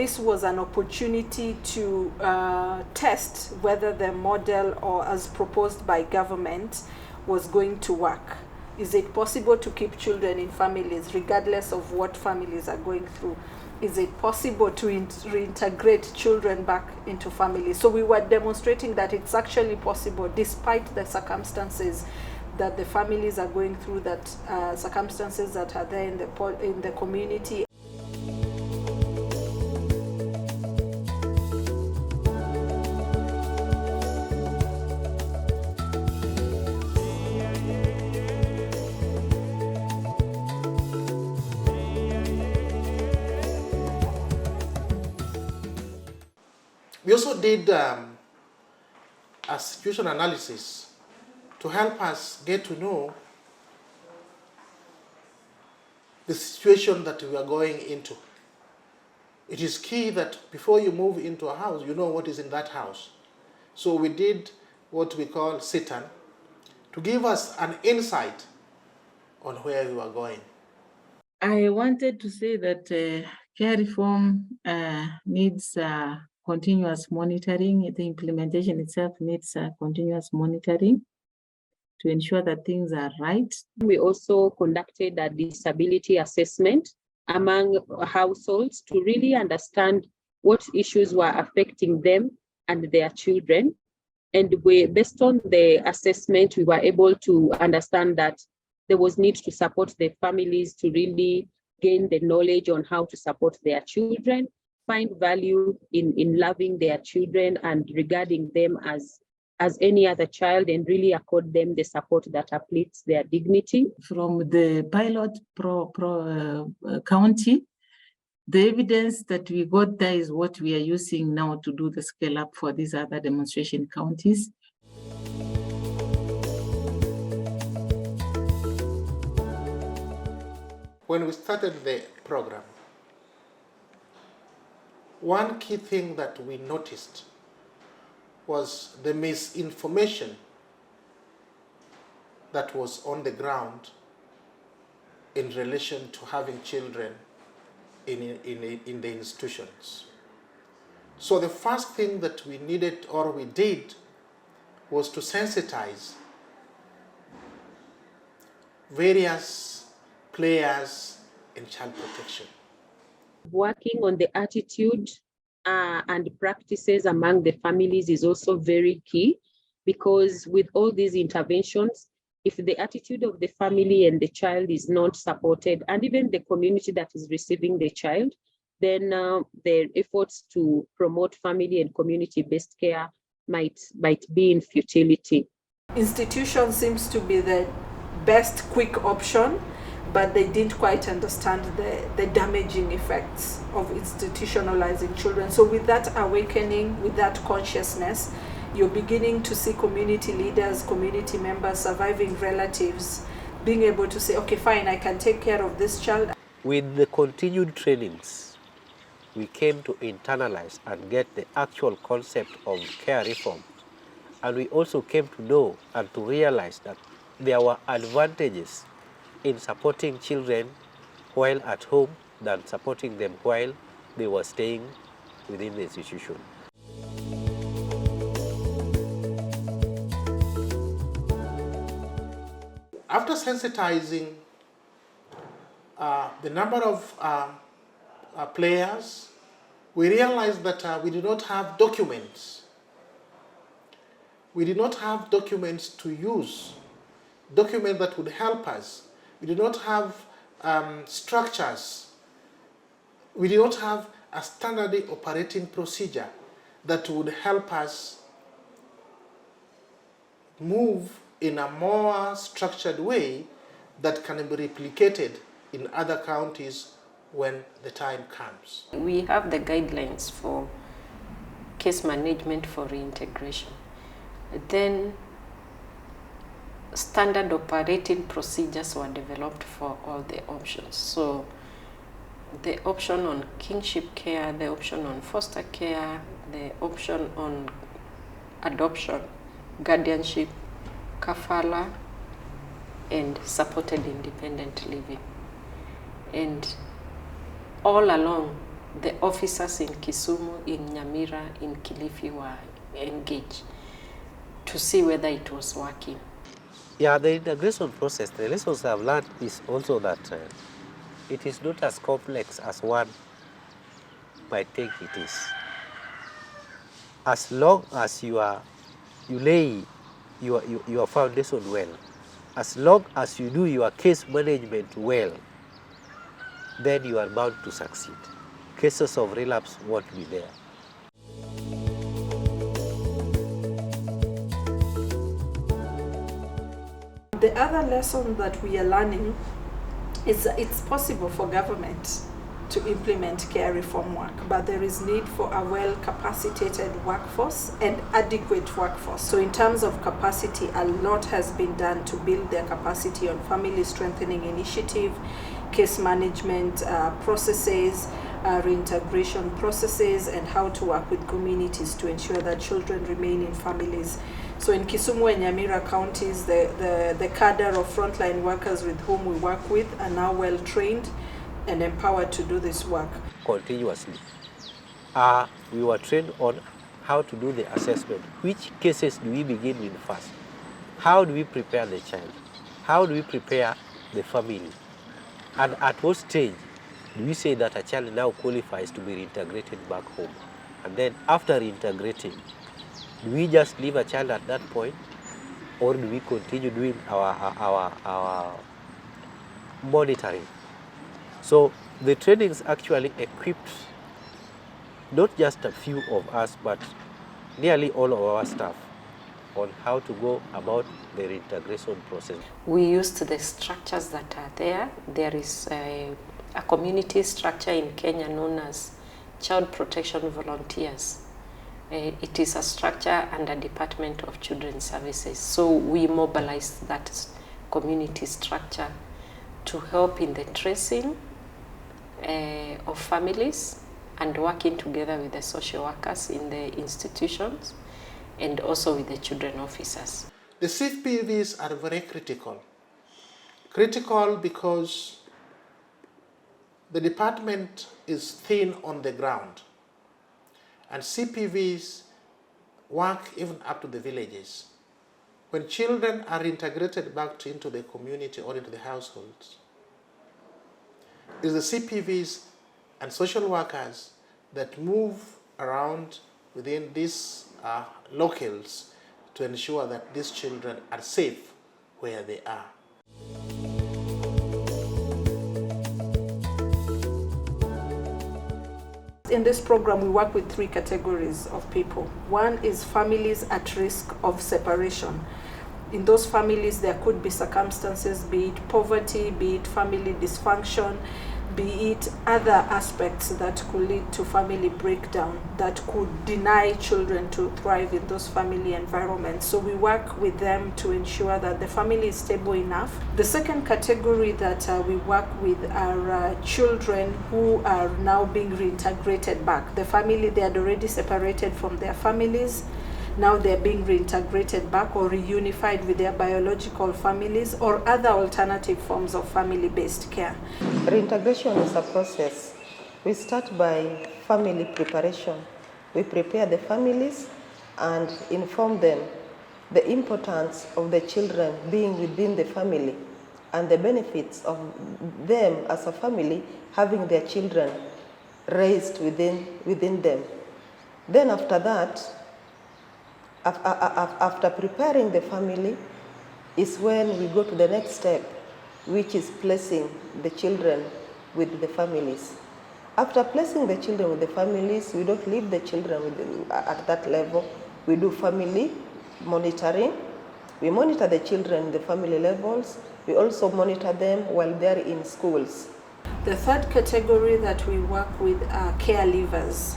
this was an opportunity to test whether the model, or as proposed by government, was going to work. Is it possible to keep children in families regardless of what families are going through? Is it possible to reintegrate children back into families? So we were demonstrating that it's actually possible, despite the circumstances that the families are going through, that circumstances that are there in the community. We also did a situation analysis to help us get to know the situation that we are going into. It is key that before you move into a house, you know what is in that house. So we did what we call sit-in to give us an insight on where we are going. I wanted to say that care reform needs continuous monitoring. The implementation itself needs continuous monitoring to ensure that things are right. We also conducted a disability assessment among households to really understand what issues were affecting them and their children. And based on the assessment, we were able to understand that there was need to support the families to really gain the knowledge on how to support their children, find value in loving their children and regarding them as any other child, and really accord them the support that uplifts their dignity. From the pilot county, the evidence that we got there is what we are using now to do the scale up for these other demonstration counties. When we started the program, one key thing that we noticed was the misinformation that was on the ground in relation to having children in the institutions. So the first thing that we needed, or we did, was to sensitize various players in child protection. Working on the attitude and practices among the families is also very key, because with all these interventions, if the attitude of the family and the child is not supported, and even the community that is receiving the child, then their efforts to promote family and community-based care might be in futility. Institution seems to be the best quick option, but they didn't quite understand the damaging effects of institutionalizing children. So with that awakening, with that consciousness, you're beginning to see community leaders, community members, surviving relatives being able to say, okay, fine, I can take care of this child. With the continued trainings, we came to internalize and get the actual concept of care reform. And we also came to know and to realize that there were advantages in supporting children while at home than supporting them while they were staying within the institution. After sensitizing the number of players, we realized that we did not have documents. We did not have documents to use, documents that would help us. We did not have structures. We did not have a standard operating procedure that would help us move in a more structured way that can be replicated in other counties when the time comes. We have the guidelines for case management for reintegration. Then standard operating procedures were developed for all the options. So the option on kinship care, the option on foster care, the option on adoption, guardianship, kafala, and supported independent living. And all along, the officers in Kisumu, in Nyamira, in Kilifi were engaged to see whether it was working. Yeah, the integration process, the lessons I've learned is also that it is not as complex as one might think it is. As long as you lay your foundation well, as long as you do your case management well, then you are bound to succeed. Cases of relapse won't be there. The other lesson that we are learning is that it's possible for government to implement care reform work, but there is need for a well-capacitated workforce and adequate workforce. So in terms of capacity, a lot has been done to build their capacity on family strengthening initiative, case management processes, reintegration processes, and how to work with communities to ensure that children remain in families. So in Kisumu and Nyamira counties, the cadre of frontline workers with whom we work with are now well trained and empowered to do this work. Continuously. We were trained on how to do the assessment. Which cases do we begin with first? How do we prepare the child? How do we prepare the family? And at what stage do we say that a child now qualifies to be reintegrated back home? And then after reintegrating, do we just leave a child at that point, or do we continue doing our monitoring? So the trainings actually equipped not just a few of us, but nearly all of our staff on how to go about the reintegration process. We used the structures that are there. There is a community structure in Kenya known as Child Protection Volunteers. It is a structure under Department of Children's Services. So we mobilized that community structure to help in the tracing of families and working together with the social workers in the institutions and also with the children officers. The CPVs are very critical. Critical because the department is thin on the ground, and CPVs work even up to the villages. When children are integrated back into the community or into the households, it's the CPVs and social workers that move around within these locales to ensure that these children are safe where they are. In this program, we work with 3 categories of people. One is families at risk of separation. In those families, there could be circumstances, be it poverty, be it family dysfunction, be it other aspects that could lead to family breakdown, that could deny children to thrive in those family environments. So we work with them to ensure that the family is stable enough. The second category that we work with are children who are now being reintegrated back. The family, they had already separated from their families. Now they're being reintegrated back or reunified with their biological families or other alternative forms of family-based care. Reintegration is a process. We start by family preparation. We prepare the families and inform them the importance of the children being within the family and the benefits of them as a family having their children raised within them. Then after that, after preparing the family is when we go to the next step, which is placing the children with the families. After placing the children with the families, we don't leave the children at that level. We do family monitoring. We monitor the children in the family levels. We also monitor them while they're in schools. The third category that we work with are caregivers,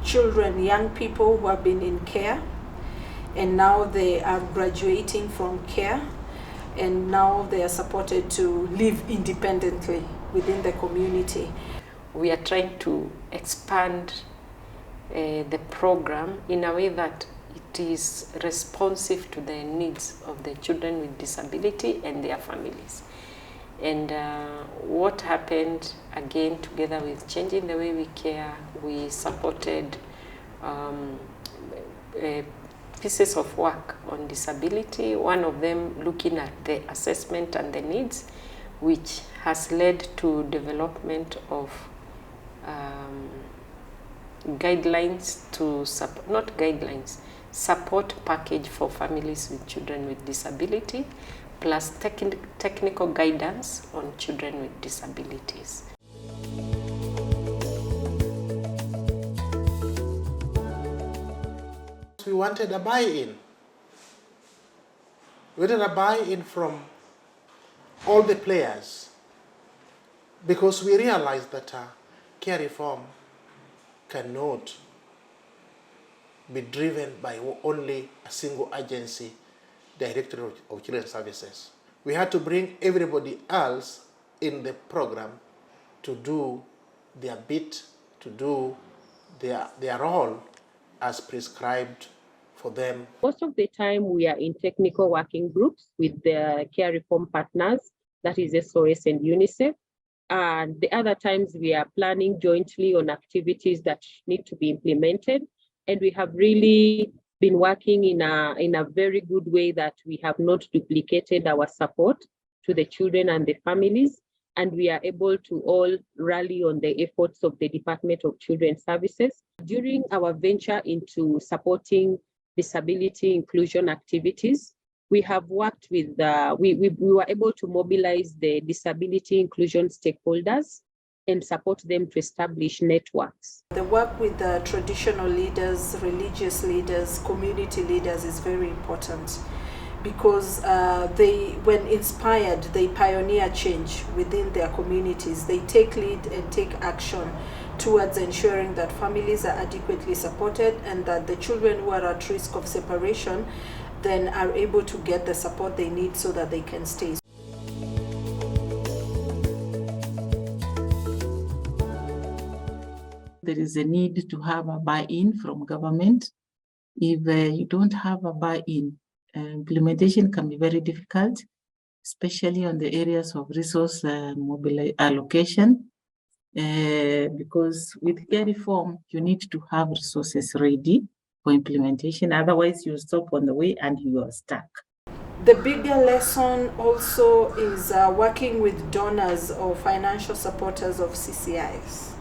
children, young people who have been in care, and now they are graduating from care, and now they are supported to live independently within the community. We are trying to expand the program in a way that it is responsive to the needs of the children with disability and their families. And what happened, again, together with changing the way we care, we supported pieces of work on disability, one of them looking at the assessment and the needs, which has led to development of guidelines to support, not guidelines, support package for families with children with disability, plus technical guidance on children with disabilities. We wanted a buy-in. We wanted a buy-in from all the players, because we realized that care reform cannot be driven by only a single agency, Directorate of Children's Services. We had to bring everybody else in the program to do their bit, to do their role as prescribed for them. Most of the time we are in technical working groups with the care reform partners, that is SOS and UNICEF. And the other times we are planning jointly on activities that need to be implemented. And we have really been working in a very good way that we have not duplicated our support to the children and the families. And we are able to all rally on the efforts of the Department of Children's Services. During our venture into supporting disability inclusion activities, we have worked with, we were able to mobilize the disability inclusion stakeholders and support them to establish networks. The work with the traditional leaders, religious leaders, community leaders is very important, because they, when inspired, they pioneer change within their communities. They take lead and take action towards ensuring that families are adequately supported and that the children who are at risk of separation then are able to get the support they need so that they can stay. There is a need to have a buy-in from government. If you don't have a buy-in, implementation can be very difficult, especially on the areas of resource allocation, because with care reform, you need to have resources ready for implementation. Otherwise, you stop on the way and you are stuck. The bigger lesson also is working with donors or financial supporters of CCIs,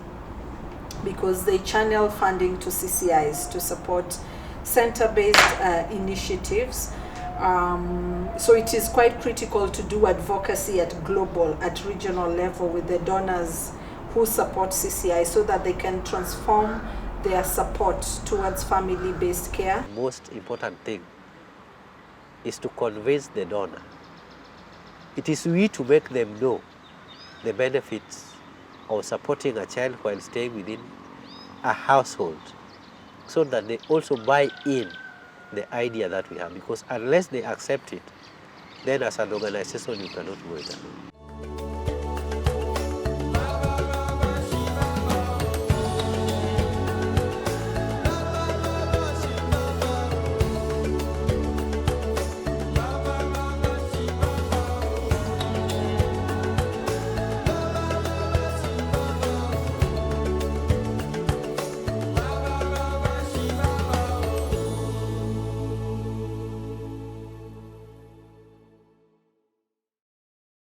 because they channel funding to CCIs to support center-based initiatives. So it is quite critical to do advocacy at global, at regional level with the donors who support CCI, so that they can transform their support towards family-based care. The most important thing is to convince the donor. It is we to make them know the benefits of supporting a child while staying within a household, so that they also buy in the idea that we have, because unless they accept it, then as an organization you cannot go it alone.